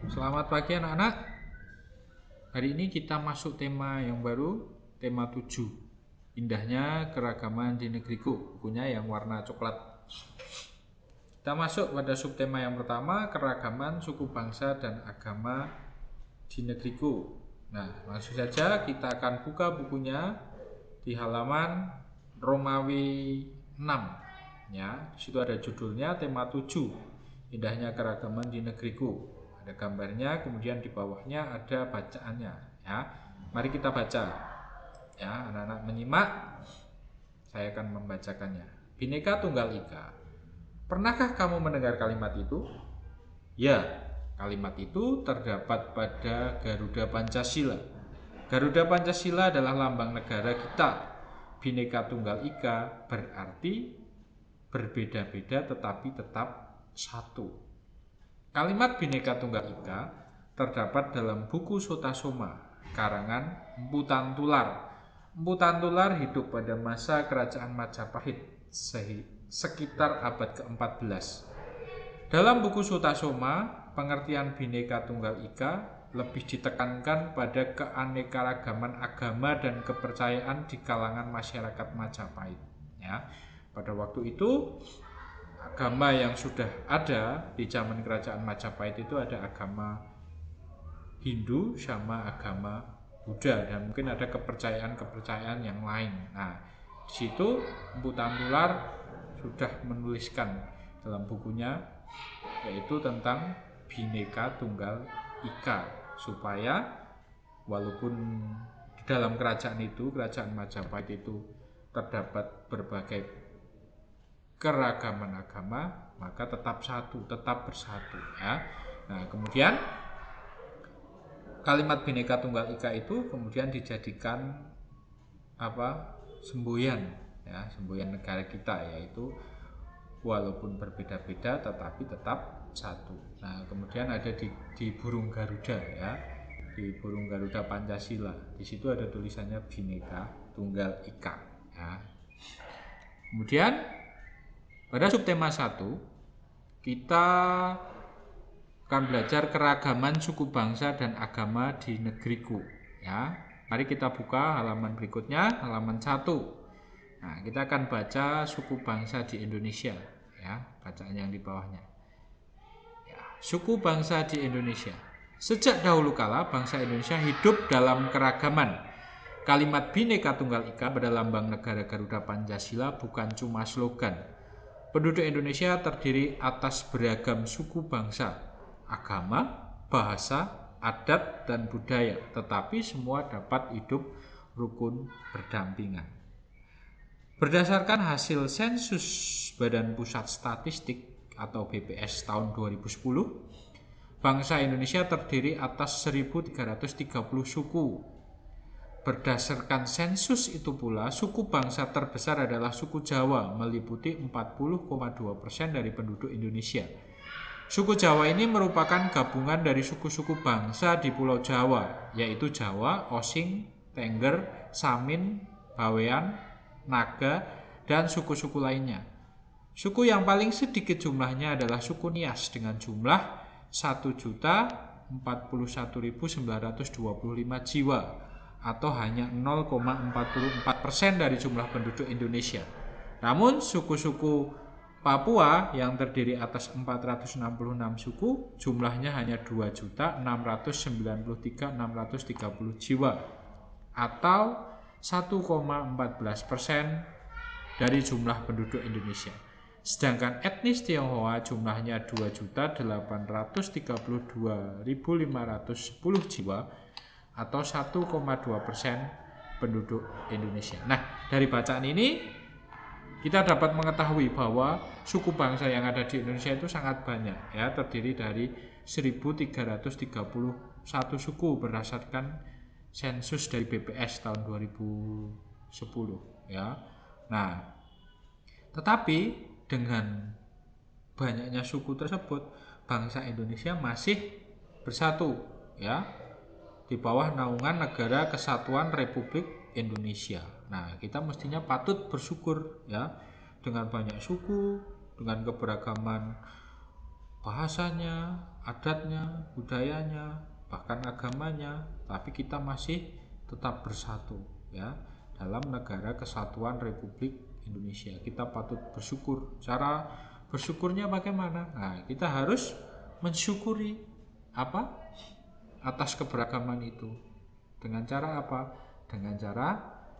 Selamat pagi anak-anak. Hari ini kita masuk tema yang baru, tema 7. Indahnya keragaman di negeriku, bukunya yang warna coklat. Kita masuk pada subtema yang pertama, keragaman suku bangsa dan agama di negeriku. Nah, langsung saja kita akan buka bukunya di halaman Romawi 6. Ya, di situ ada judulnya tema 7. Indahnya keragaman di negeriku. Ada gambarnya, kemudian di bawahnya ada bacaannya. Ya, mari kita baca. Ya, anak-anak menyimak. Saya akan membacakannya. Bhinneka Tunggal Ika. Pernahkah kamu mendengar kalimat itu? Ya, kalimat itu terdapat pada Garuda Pancasila. Garuda Pancasila adalah lambang negara kita. Bhinneka Tunggal Ika berarti berbeda-beda tetapi tetap satu. Kalimat Bhinneka Tunggal Ika terdapat dalam buku Sotasoma karangan Mpu Tantular. Mpu Tantular hidup pada masa kerajaan Majapahit sekitar abad ke-14. Dalam buku Sotasoma, pengertian Bhinneka Tunggal Ika lebih ditekankan pada keanekaragaman agama dan kepercayaan di kalangan masyarakat Majapahit. Ya, pada waktu itu agama yang sudah ada di zaman kerajaan Majapahit itu ada agama Hindu sama agama Buddha, dan mungkin ada kepercayaan-kepercayaan yang lain. Nah, di situ Mpu Tantular sudah menuliskan dalam bukunya yaitu tentang Bhinneka Tunggal Ika, supaya walaupun di dalam kerajaan itu, kerajaan Majapahit itu terdapat berbagai keragaman agama, maka tetap satu, tetap bersatu ya. Nah, kemudian kalimat Bhinneka Tunggal Ika itu kemudian dijadikan semboyan ya, semboyan negara kita, yaitu walaupun berbeda-beda tetapi tetap satu. Nah, kemudian ada di burung Garuda ya, di burung Garuda Pancasila. Di situ ada tulisannya Bhinneka Tunggal Ika ya. Kemudian pada subtema 1 kita akan belajar keragaman suku bangsa dan agama di negeriku ya. Mari kita buka halaman berikutnya, halaman 1. Nah, kita akan baca suku bangsa di Indonesia ya, bacaan yang di bawahnya. Ya, suku bangsa di Indonesia. Sejak dahulu kala bangsa Indonesia hidup dalam keragaman. Kalimat Bhinneka Tunggal Ika pada lambang negara Garuda Pancasila bukan cuma slogan. Penduduk Indonesia terdiri atas beragam suku bangsa, agama, bahasa, adat, dan budaya, tetapi semua dapat hidup rukun berdampingan. Berdasarkan hasil sensus Badan Pusat Statistik atau BPS tahun 2010, bangsa Indonesia terdiri atas 1.330 suku. Berdasarkan sensus itu pula, suku bangsa terbesar adalah suku Jawa, meliputi 40,2% dari penduduk Indonesia. Suku Jawa ini merupakan gabungan dari suku-suku bangsa di Pulau Jawa, yaitu Jawa, Osing, Tengger, Samin, Bawean, Naga, dan suku-suku lainnya. Suku yang paling sedikit jumlahnya adalah suku Nias dengan jumlah 1.041.925 jiwa, atau hanya 0,44% dari jumlah penduduk Indonesia. Namun suku-suku Papua yang terdiri atas 466 suku jumlahnya hanya 2.693.630 jiwa, atau 1,14% dari jumlah penduduk Indonesia. Sedangkan etnis Tionghoa jumlahnya 2.832.510 jiwa, atau 1,2% penduduk Indonesia. Nah, dari bacaan ini kita dapat mengetahui bahwa suku bangsa yang ada di Indonesia itu sangat banyak ya, terdiri dari 1.331 suku berdasarkan sensus dari BPS tahun 2010 ya. Nah, tetapi dengan banyaknya suku tersebut, bangsa Indonesia masih bersatu ya, di bawah naungan Negara Kesatuan Republik Indonesia. Nah, kita mestinya patut bersyukur ya, dengan banyak suku, dengan keberagaman bahasanya, adatnya, budayanya, bahkan agamanya, tapi kita masih tetap bersatu ya dalam negara kesatuan Republik Indonesia. Kita patut bersyukur. Cara bersyukurnya bagaimana? Nah, kita harus mensyukuri apa? Atas keberagaman itu. Dengan cara apa? Dengan cara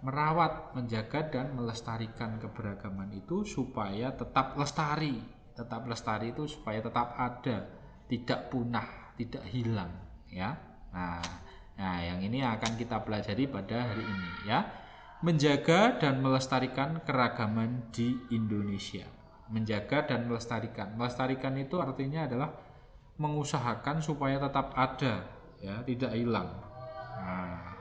merawat, menjaga dan melestarikan keberagaman itu supaya tetap lestari. Tetap lestari itu supaya tetap ada, tidak punah, tidak hilang ya. Nah, yang ini akan kita pelajari pada hari ini ya. Menjaga dan melestarikan keragaman di Indonesia. Menjaga dan melestarikan. Melestarikan itu artinya adalah mengusahakan supaya tetap ada ya, tidak hilang. Nah,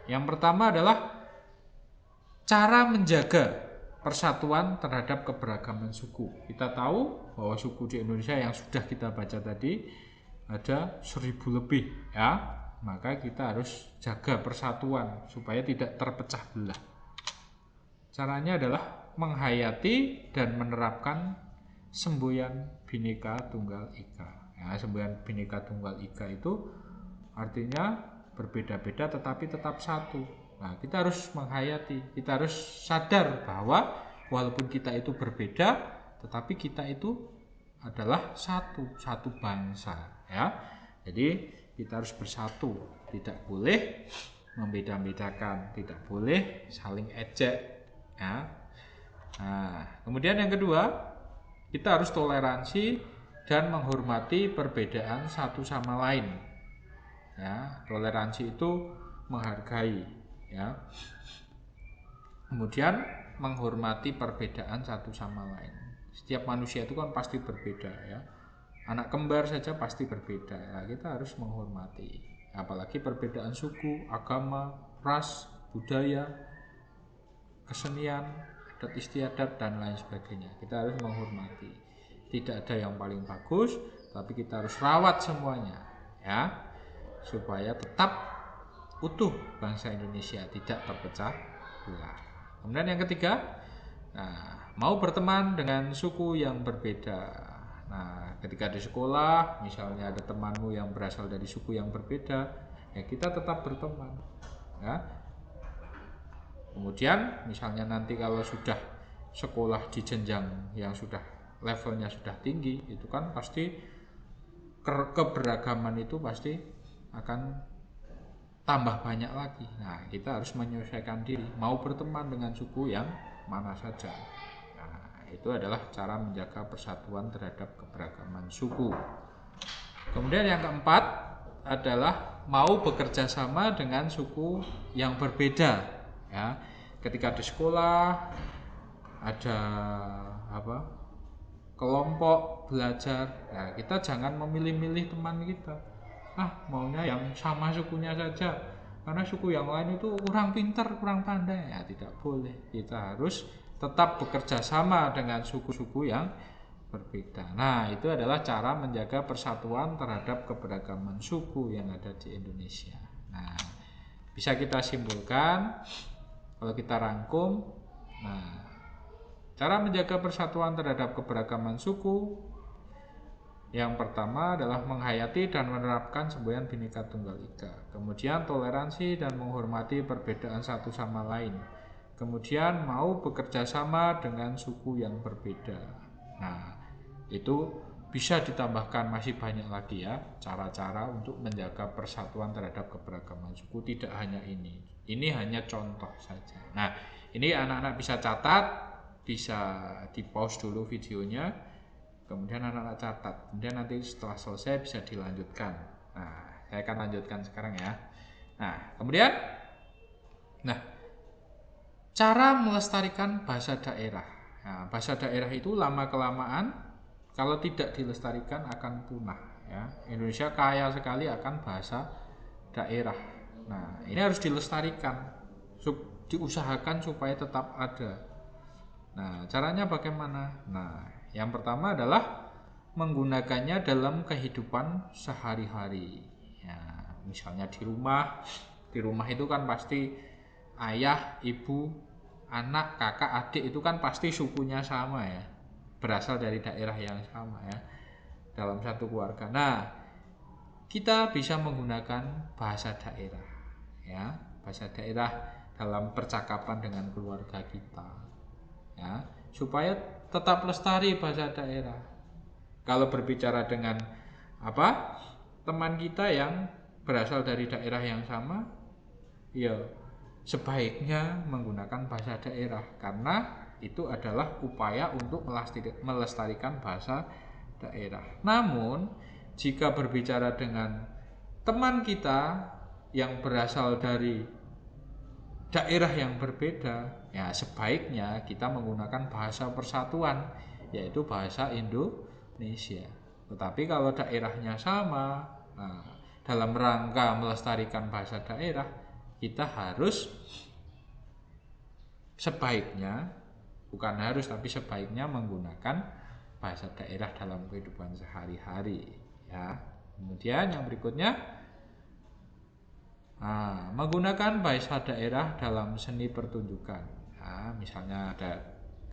yang pertama adalah cara menjaga persatuan terhadap keberagaman suku. Kita tahu bahwa suku di Indonesia yang sudah kita baca tadi ada 1000 lebih ya. Maka kita harus jaga persatuan supaya tidak terpecah belah. Caranya adalah menghayati dan menerapkan semboyan Bhinneka Tunggal Ika. Ya, semboyan Bhinneka Tunggal Ika itu artinya berbeda-beda tetapi tetap satu. Nah, kita harus menghayati, kita harus sadar bahwa walaupun kita itu berbeda, tetapi kita itu adalah satu bangsa ya. Jadi kita harus bersatu, tidak boleh membeda-bedakan, tidak boleh saling ejek ya. Nah, kemudian yang kedua, kita harus toleransi dan menghormati perbedaan satu sama lain ya. Toleransi itu menghargai ya, kemudian menghormati perbedaan satu sama lain. Setiap manusia itu kan pasti berbeda ya, anak kembar saja pasti berbeda. Nah, kita harus menghormati, apalagi perbedaan suku, agama, ras, budaya, kesenian, adat istiadat dan lain sebagainya. Kita harus menghormati, tidak ada yang paling bagus, tapi kita harus rawat semuanya ya, supaya tetap utuh bangsa Indonesia, tidak terpecah belah. Kemudian yang ketiga, mau berteman dengan suku yang berbeda. Nah, ketika di sekolah misalnya ada temanmu yang berasal dari suku yang berbeda, ya kita tetap berteman ya. Kemudian misalnya nanti kalau sudah sekolah di jenjang yang sudah levelnya sudah tinggi, itu kan pasti keberagaman itu pasti akan tambah banyak lagi. Nah, kita harus menyesuaikan diri, mau berteman dengan suku yang mana saja. Nah, itu adalah cara menjaga persatuan terhadap keberagaman suku. Kemudian yang keempat adalah mau bekerja sama dengan suku yang berbeda ya. Ketika di sekolah ada kelompok belajar, nah kita jangan memilih-milih teman kita, maunya yang sama sukunya saja karena suku yang lain itu kurang pintar, kurang pandai. Ya tidak boleh, kita harus tetap bekerja sama dengan suku-suku yang berbeda. Nah, itu adalah cara menjaga persatuan terhadap keberagaman suku yang ada di Indonesia. Nah, bisa kita simpulkan kalau kita rangkum. Nah, cara menjaga persatuan terhadap keberagaman suku yang pertama adalah menghayati dan menerapkan semboyan Bhinneka Tunggal Ika. Kemudian toleransi dan menghormati perbedaan satu sama lain. Kemudian mau bekerja sama dengan suku yang berbeda. Nah, itu bisa ditambahkan masih banyak lagi ya cara-cara untuk menjaga persatuan terhadap keberagaman suku. Tidak hanya ini. Ini hanya contoh saja. Nah, ini anak-anak bisa catat, bisa di pause dulu videonya, kemudian anak-anak catat, kemudian nanti setelah selesai bisa dilanjutkan. Nah, saya akan lanjutkan sekarang ya. Nah, kemudian cara melestarikan bahasa daerah. Nah, bahasa daerah itu lama kelamaan kalau tidak dilestarikan akan punah ya. Indonesia kaya sekali akan bahasa daerah. Nah, ini harus dilestarikan, diusahakan supaya tetap ada. Nah, caranya bagaimana? Nah, yang pertama adalah menggunakannya dalam kehidupan sehari-hari. Ya, misalnya di rumah itu kan pasti ayah, ibu, anak, kakak, adik itu kan pasti sukunya sama ya, berasal dari daerah yang sama ya. dalam satu keluarga. Nah, kita bisa menggunakan bahasa daerah, ya, bahasa daerah dalam percakapan dengan keluarga kita, ya, supaya tetap lestari bahasa daerah. Kalau berbicara dengan teman kita yang berasal dari daerah yang sama, ya sebaiknya menggunakan bahasa daerah, karena itu adalah upaya untuk melestarikan bahasa daerah. Namun jika berbicara dengan teman kita yang berasal dari daerah yang berbeda, ya sebaiknya kita menggunakan bahasa persatuan, yaitu bahasa Indonesia. Tetapi kalau daerahnya sama, nah, dalam rangka melestarikan bahasa daerah, kita harus sebaiknya, bukan harus tapi sebaiknya menggunakan bahasa daerah dalam kehidupan sehari-hari, ya. Kemudian yang berikutnya, menggunakan bahasa daerah dalam seni pertunjukan. Nah, misalnya ada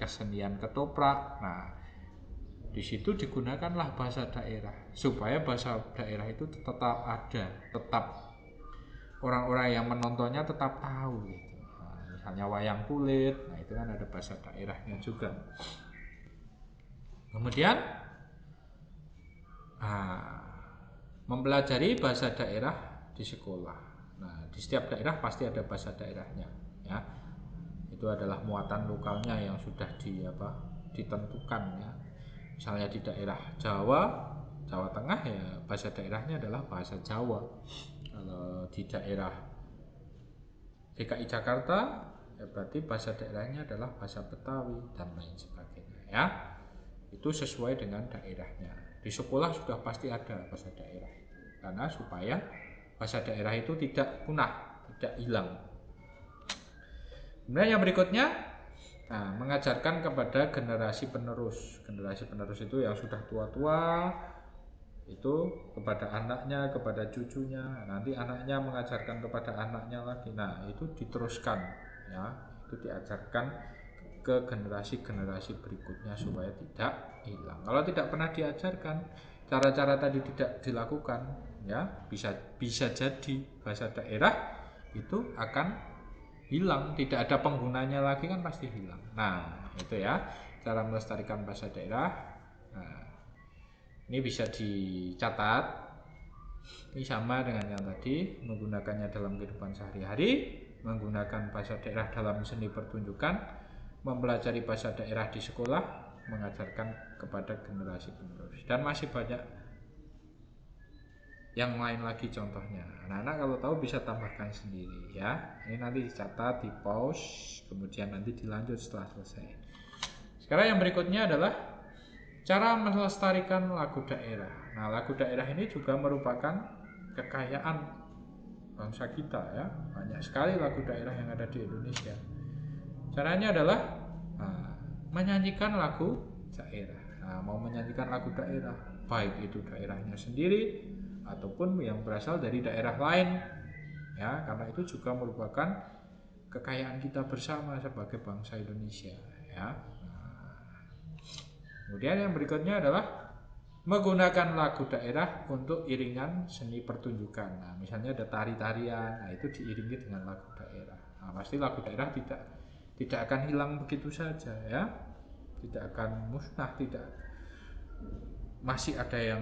kesenian ketoprak, nah di situ digunakanlah bahasa daerah supaya bahasa daerah itu tetap ada, tetap orang-orang yang menontonnya tetap tahu gitu. Nah, misalnya wayang kulit, nah itu kan ada bahasa daerahnya juga. Kemudian mempelajari bahasa daerah di sekolah. Nah, di setiap daerah pasti ada bahasa daerahnya, ya. Itu adalah muatan lokalnya yang sudah ditentukan, ya. Misalnya di daerah Jawa Tengah, ya bahasa daerahnya adalah bahasa Jawa. Kalau di daerah DKI Jakarta, ya berarti bahasa daerahnya adalah bahasa Betawi dan lain sebagainya, ya. Itu sesuai dengan daerahnya. Di sekolah sudah pasti ada bahasa daerah itu, karena supaya bahasa daerah itu tidak punah, tidak hilang. Kemudian yang berikutnya, mengajarkan kepada generasi penerus. Generasi penerus itu yang sudah tua-tua, itu kepada anaknya, kepada cucunya, nanti anaknya mengajarkan kepada anaknya lagi. Nah, itu diteruskan, ya, itu diajarkan ke generasi-generasi berikutnya supaya tidak hilang. Kalau tidak pernah diajarkan, cara-cara tadi tidak dilakukan, ya bisa jadi bahasa daerah itu akan hilang, tidak ada penggunanya lagi, kan pasti hilang. Nah, itu ya cara melestarikan bahasa daerah. Nah, ini bisa dicatat. Ini sama dengan yang tadi, menggunakannya dalam kehidupan sehari-hari, menggunakan bahasa daerah dalam seni pertunjukan, mempelajari bahasa daerah di sekolah, mengajarkan kepada generasi penerus, dan masih banyak yang lain lagi contohnya. Anak-anak kalau tahu bisa tambahkan sendiri, ya. Ini nanti dicatat, di pause, kemudian nanti dilanjut setelah selesai. Sekarang yang berikutnya adalah cara melestarikan lagu daerah. Nah, lagu daerah ini juga merupakan kekayaan bangsa kita, ya. Banyak sekali lagu daerah yang ada di Indonesia. Caranya adalah menyanyikan lagu daerah. Nah, mau menyanyikan lagu daerah, baik itu daerahnya sendiri ataupun yang berasal dari daerah lain, ya, karena itu juga merupakan kekayaan kita bersama sebagai bangsa Indonesia, ya. Kemudian yang berikutnya adalah menggunakan lagu daerah untuk iringan seni pertunjukan. Nah, misalnya ada tari-tarian, nah itu diiringi dengan lagu daerah. Nah, pasti lagu daerah tidak akan hilang begitu saja, ya. Tidak akan musnah, tidak. Masih ada yang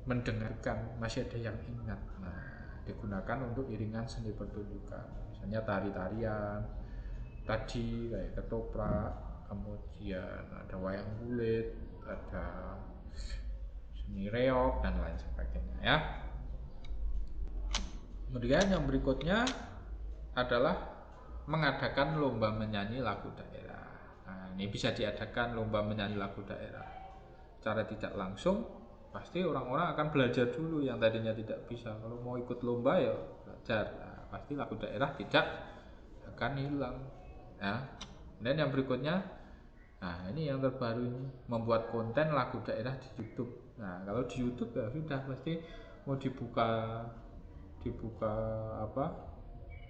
mendengarkan, masih ada yang ingat. Nah, digunakan untuk iringan seni pertunjukan. Misalnya tari-tarian tadi kayak ketoprak, kemudian ada wayang kulit, ada seni reog dan lain sebagainya, ya. Kemudian yang berikutnya adalah mengadakan lomba menyanyi lagu daerah. Nah, ini bisa diadakan lomba menyanyi lagu daerah secara tidak langsung. Pasti orang-orang akan belajar dulu yang tadinya tidak bisa. Kalau mau ikut lomba ya belajar. Nah, pasti lagu daerah tidak akan hilang, ya. Dan yang berikutnya, nah ini yang terbaru ini, membuat konten lagu daerah di YouTube. Nah, kalau di YouTube ya sudah pasti mau dibuka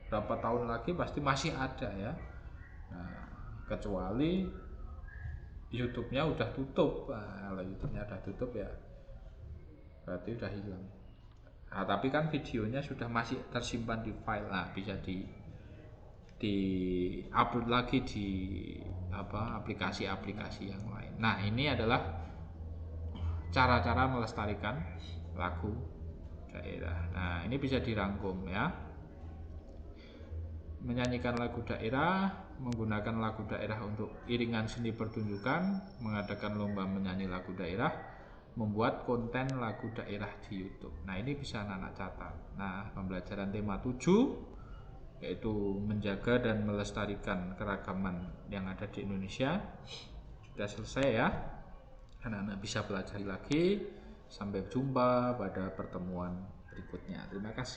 berapa tahun lagi pasti masih ada, ya. Nah, kecuali YouTube-nya udah tutup. Nah, kalau YouTube-nya udah tutup, ya berarti udah hilang. Nah, tapi kan videonya sudah masih tersimpan di file. Nah, bisa di upload lagi di aplikasi-aplikasi yang lain. Nah, ini adalah cara-cara melestarikan lagu daerah. Nah, ini bisa dirangkum ya. Menyanyikan lagu daerah, menggunakan lagu daerah untuk iringan seni pertunjukan, mengadakan lomba menyanyi lagu daerah, membuat konten lagu daerah di YouTube. Nah, ini bisa anak-anak catat. Nah, pembelajaran tema 7 yaitu menjaga dan melestarikan keragaman yang ada di Indonesia sudah selesai ya. Anak-anak bisa pelajari lagi. Sampai jumpa pada pertemuan berikutnya. Terima kasih.